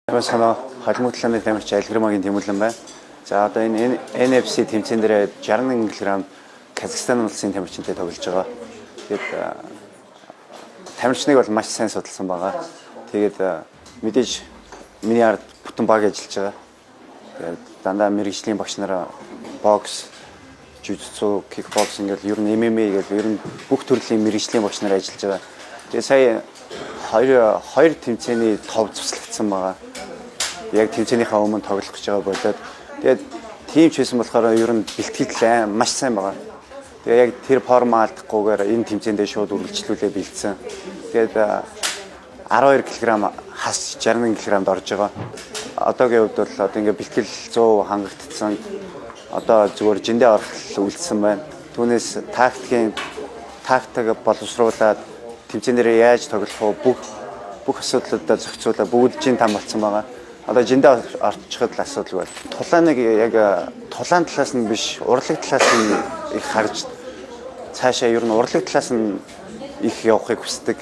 Санаа холимогдлооны тамирч Айлгэрмагийн Тэмүүлэн байна. За одоо энэ NFC тэмцээн дээр 61 кг Казахстан улсын тамирчинтай тоглож байгаа. Тэгээд тамирчныг бол маш сайн судалсан байгаа. Тэгээд мэдээж миний ард бүтэн баг ажиллаж байгаа. Тэгээд дандаа мэрэгжлийн багш нараа бокс, жужитсу, кикбокс ингээл ер нь MMA гэл ер нь бүх төрлийн мэрэгжлийн багш нар ажиллаж байгаа. Тэгээд сая хоёр тэмцээний тов цуслагдсан байгаа. Яг тэмцээнийхээ өмнө тоглох гэж байгаа болоод тэгээд тийм ч байсан болохоор ер нь бэлтгэл маш сайн байгаа. Тэгээ яг тэр форм алдахгүйгээр энэ тэмцээндээ шууд үргэлжлүүлээ бэлдсэн. Тэгээд 12 кг хас 61 кг-д орж байгаа. Одоогийн хувьд бол одоо ингээ бэлтгэл 100 хангагдсан. Одоо зүгээр жиндээ орох үлдсэн байна. Түүнээс тактик боловсруулад тэмцээнээр яаж тоглох вэ? Бүх асуудлуудаа зохицуулаад бүгд жин там болсон байгаа. Одоо жиндээ орчиход л асуудал байна. Тулааныг яг тулаан талаас нь биш, урлаг талаас нь их харж цаашаа ер нь урлаг талаас нь их явахыг хүсдэг.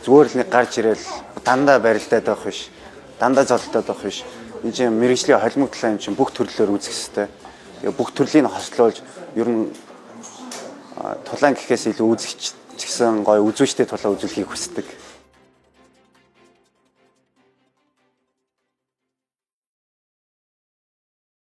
Зүгээр л нэг гарч ирээл дандаа барилдаад байх биш. Дандаа золтоод байх биш. Энэ чинь мэрэгжлийн холимогдлоо юм чинь бүх төрлөөр үзэх хэрэгтэй. Тэгээ бүх төрлийг хослуулж ер нь тулаан гэхээс илүү үзэгч ч гэсэн гоё үзүүчтэй тулаан үзүүлэхийг хүсдэг.